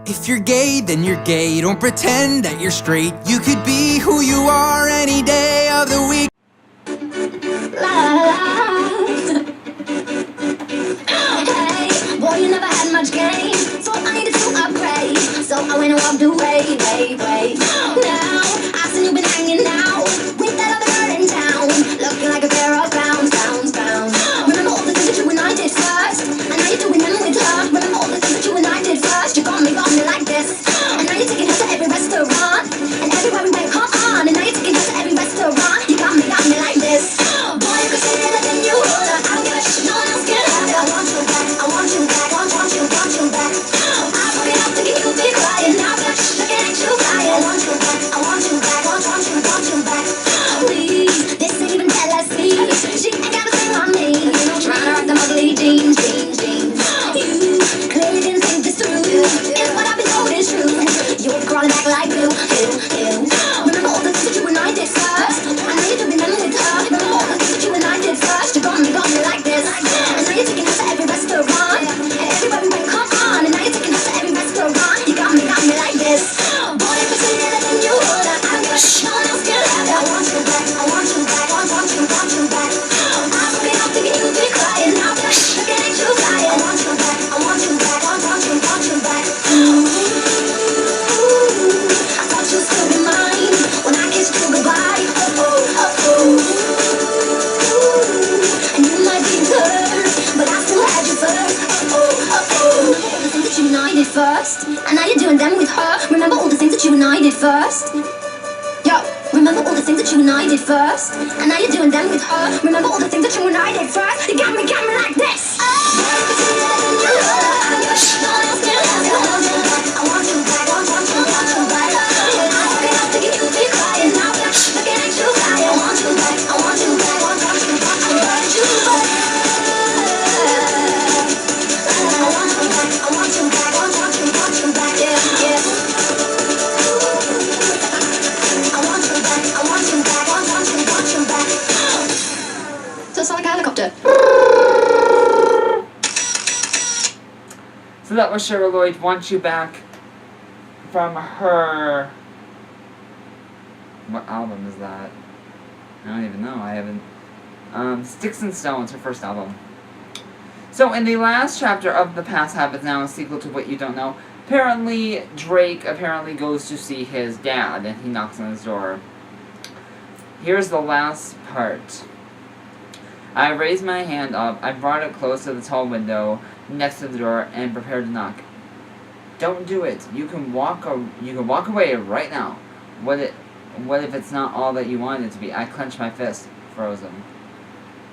If you're gay, then you're gay. Don't pretend that you're straight. You could be who you are any day of the week. Hey, boy, you never had much game, so I needed to upgrade. So I went and walked away, Now, I see you've been hanging out with that other girl in town, looking like a pair of pounds. Remember all the things that you and I did first, and now you're doing them with her. Remember all the things that you and I did first. You got me like this, and now you're taking her to every restaurant, and everywhere we went, come on. And now you're taking her to every restaurant. You got me like this. Boy, you could say anything you want. I don't give a shit, no one else can have it. I want you back, I want you back, want you back. I put it up thinking you'd be crying. Now I'm looking at you crying. I want you back, I want you back, want you back. Please, this ain't even jealousy. She ain't got a thing on me. Trying to rock them ugly jeans. You clearly didn't think this through. If what I've been told is true, you're crawling back like glue. Remember all the things that you and I did first, and now you're doing them with her. Remember all the things that you and I did first. You got me like this, and now you're taking us to every restaurant, and everywhere we went, come on. And now you're taking us to every restaurant. You got me like this. Boy, if it's anything you want, I don't give a shit, no one else can have it. I want you back, I want you back, want you back. I put it up thinking you'd be crying. Now I'm looking at you crying. I want you back, I want you back, want you back. I thought you still be mine when I kissed you goodbye. And you might be hurt, but I still had you first. All the things that you and I did first, and now you're doing them with her. Remember all the things that you and I did first. Yo, remember all the things that you and I did first, and now you're doing them with her. Remember all the things that you and I did first. You got me like this. So that was Cheryl Lloyd, Want You Back, from her... What album is that? I don't even know, I haven't... Sticks and Stones, her first album. So in the last chapter of The Past Habits, now a sequel to What You Don't Know, apparently Drake goes to see his dad, and he knocks on his door. Here's the last part. I raised my hand up, I brought it close to the tall window next to the door, and prepared to knock. Don't do it. You can walk away right now. What if it's not all that you want it to be? I clenched my fist, frozen.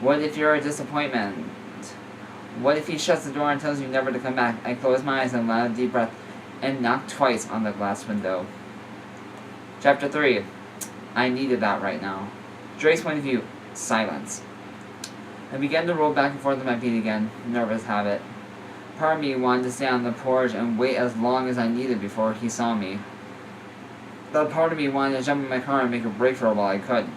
What if you're a disappointment? What if he shuts the door and tells you never to come back? I closed my eyes and let out a deep breath, and knocked twice on the glass window. Chapter 3. I needed that right now. Drake's point of view. Silence. I began to roll back and forth on my feet again. Nervous habit. Part of me wanted to stay on the porch and wait as long as I needed before he saw me. The part of me wanted to jump in my car and make a break for it while I could.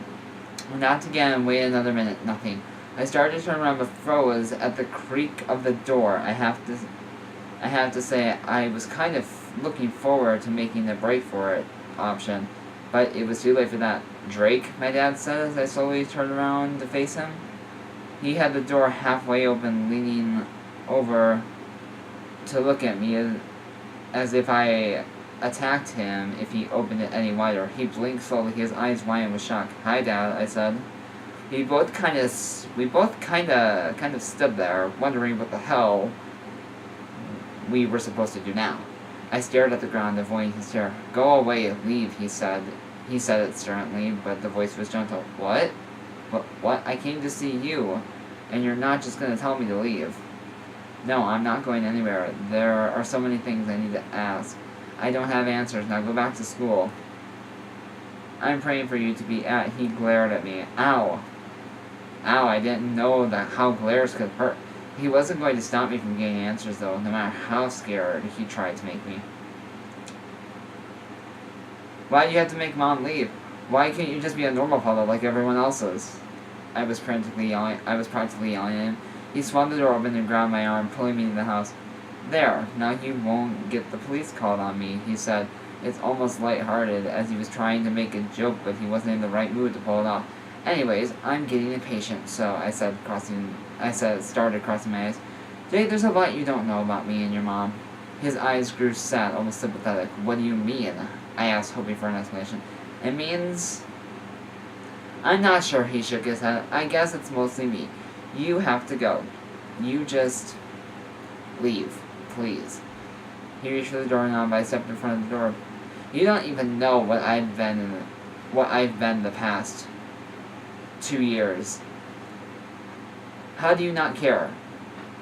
I knocked again and waited another minute. Nothing. I started to turn around but froze at the creak of the door. I have to say I was kind of looking forward to making the break for it option, but it was too late for that. Drake, my dad said as I slowly turned around to face him. He had the door halfway open, leaning over to look at me as if I attacked him if he opened it any wider. He blinked slowly, his eyes wide with shock. Hi, Dad, I said. We both kind of stood there, wondering what the hell we were supposed to do now. I stared at the ground, avoiding his stare. Go away, leave, he said. He said it sternly, but the voice was gentle. What? What? I came to see you, and you're not just going to tell me to leave. No, I'm not going anywhere. There are so many things I need to ask. I don't have answers. Now go back to school. I'm praying for you to be at. He glared at me. Ow. Ow, I didn't know that how glares could hurt. He wasn't going to stop me from getting answers, though, no matter how scared he tried to make me. Why do you have to make Mom leave? Why can't you just be a normal fellow like everyone else is? I was practically yelling at him. He swung the door open and grabbed my arm, pulling me into the house. There, now you won't get the police called on me, he said. It's almost lighthearted, as he was trying to make a joke, but he wasn't in the right mood to pull it off. Anyways, I'm getting impatient, so I started crossing my eyes. Jay, there's a lot you don't know about me and your mom. His eyes grew sad, almost sympathetic. What do you mean? I asked, hoping for an explanation. It means... I'm not sure, he shook his head. I guess it's mostly me. You have to go. You just... leave, please. He reached for the doorknob, but I stepped in front of the door. You don't even know what I've been the past 2 years. How do you not care?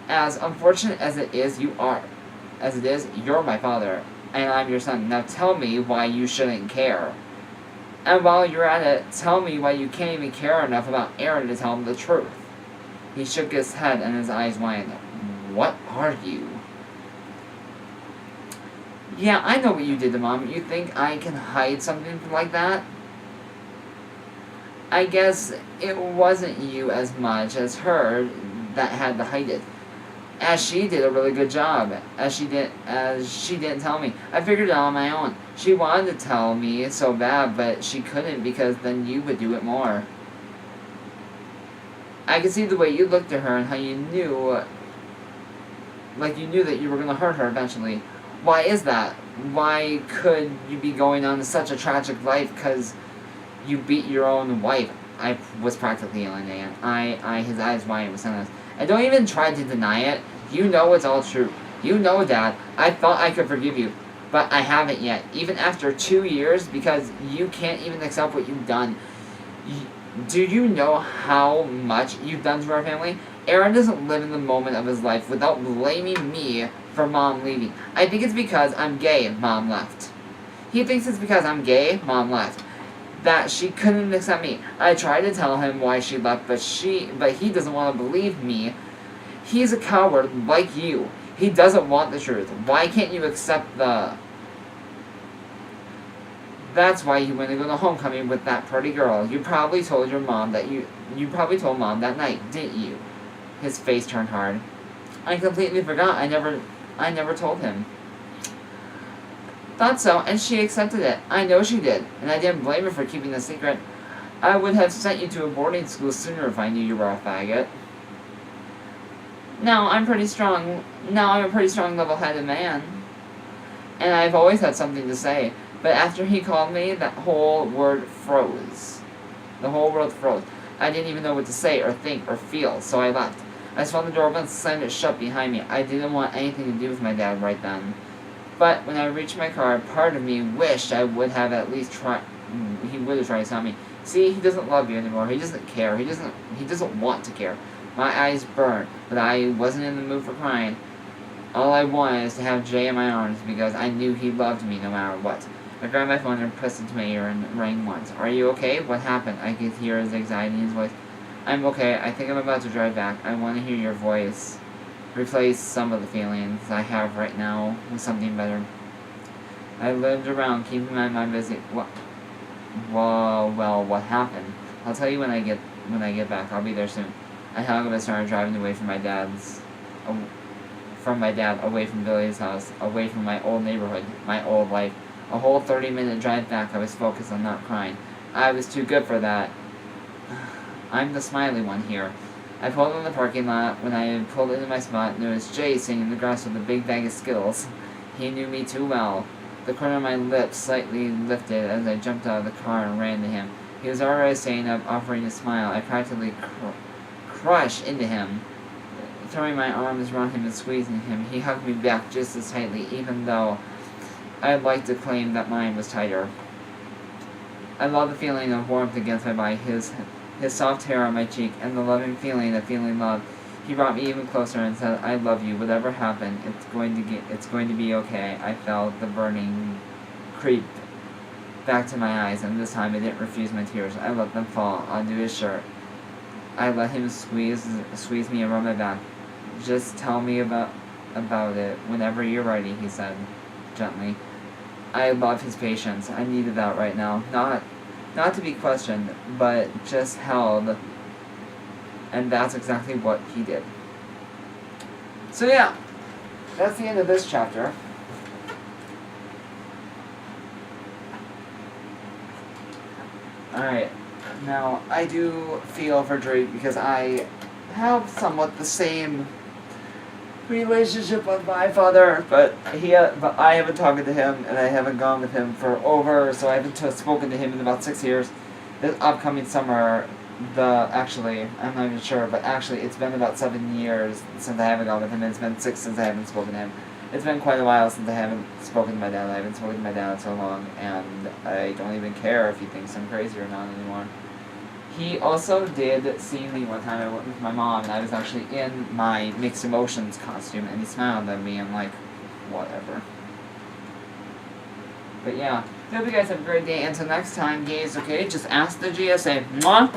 As unfortunate as it is, you're my father, and I'm your son. Now tell me why you shouldn't care. And while you're at it, tell me why you can't even care enough about Aaron to tell him the truth. He shook his head and his eyes widened. What are you? Yeah, I know what you did to Mom. You think I can hide something like that? I guess it wasn't you as much as her that had to hide it. As she did a really good job. As she didn't tell me. I figured it out on my own. She wanted to tell me so bad, but she couldn't because then you would do it more. I could see the way you looked at her and how you knew... like you knew that you were going to hurt her eventually. Why is that? Why could you be going on such a tragic life because you beat your own wife? I was practically yelling at him. His eyes widened with sadness. And don't even try to deny it. You know it's all true. You know, Dad. I thought I could forgive you, but I haven't yet. Even after 2 years, because you can't even accept what you've done. Do you know how much you've done to our family? Aaron doesn't live in the moment of his life without blaming me for Mom leaving. I think it's because I'm gay, Mom left. He thinks it's because I'm gay, Mom left. That she couldn't accept me. I tried to tell him why she left, but he doesn't want to believe me. He's a coward like you. He doesn't want the truth. Why can't you accept the... That's why you went to go to homecoming with that pretty girl. You probably told your mom that you probably told Mom that night, didn't you? His face turned hard. I completely forgot. I never told him. Thought so, and she accepted it. I know she did, and I didn't blame her for keeping the secret. I would have sent you to a boarding school sooner if I knew you were a faggot. Now I'm a pretty strong, level-headed man. And I've always had something to say. But after he called me, that whole word froze. The whole world froze. I didn't even know what to say or think or feel, so I left. I swung the door open and slammed it shut behind me. I didn't want anything to do with my dad right then. But when I reached my car, part of me wished I would have at least tried. He would have tried to stop me. See, he doesn't love you anymore. He doesn't care. He doesn't want to care. My eyes burned, but I wasn't in the mood for crying. All I wanted is to have Jay in my arms because I knew he loved me no matter what. I grabbed my phone and pressed it to my ear and rang once. Are you okay? What happened? I could hear his anxiety in his voice. I'm okay. I think I'm about to drive back. I want to hear your voice. Replace some of the feelings I have right now with something better. I lived around keeping my mind busy. Well, what happened? I'll tell you when I get back. I'll be there soon. I hung up and started driving away from my dad, away from Billy's house, away from my old neighborhood, my old life. A whole 30-minute drive back, I was focused on not crying. I was too good for that. I'm the smiley one here. I pulled in the parking lot. When I pulled into my spot, noticed Jay sitting in the grass with a big bag of Skittles. He knew me too well. The corner of my lips slightly lifted as I jumped out of the car and ran to him. He was already standing up, offering a smile. I practically crushed into him, throwing my arms around him and squeezing him. He hugged me back just as tightly, even though I'd like to claim that mine was tighter. I loved the feeling of warmth against my body, his soft hair on my cheek, and the loving feeling of feeling love. He brought me even closer and said, I love you. Whatever happened, it's going to be okay. I felt the burning creep back to my eyes, and this time I didn't refuse my tears. I let them fall onto his shirt. I let him squeeze me around my back. Just tell me about it whenever you're ready, he said, gently. I love his patience. I needed that right now. Not to be questioned, but just held. And that's exactly what he did. So yeah, that's the end of this chapter. Alright, now I do feel for Drake because I have somewhat the same relationship with my father, but I haven't talked to him and I haven't gone with him so I haven't spoken to him in about 6 years. This upcoming summer, actually, I'm not even sure, but actually it's been about 7 years since I haven't gone with him, and it's been 6 since I haven't spoken to him. It's been quite a while since I haven't spoken to my dad. I haven't spoken to my dad in so long, and I don't even care if he thinks I'm crazy or not anymore. He also did see me one time. I went with my mom, and I was actually in my mixed emotions costume, and he smiled at me, and like, whatever. But yeah, I hope you guys have a great day. Until next time, gays, okay? Just ask the GSA. Mwah!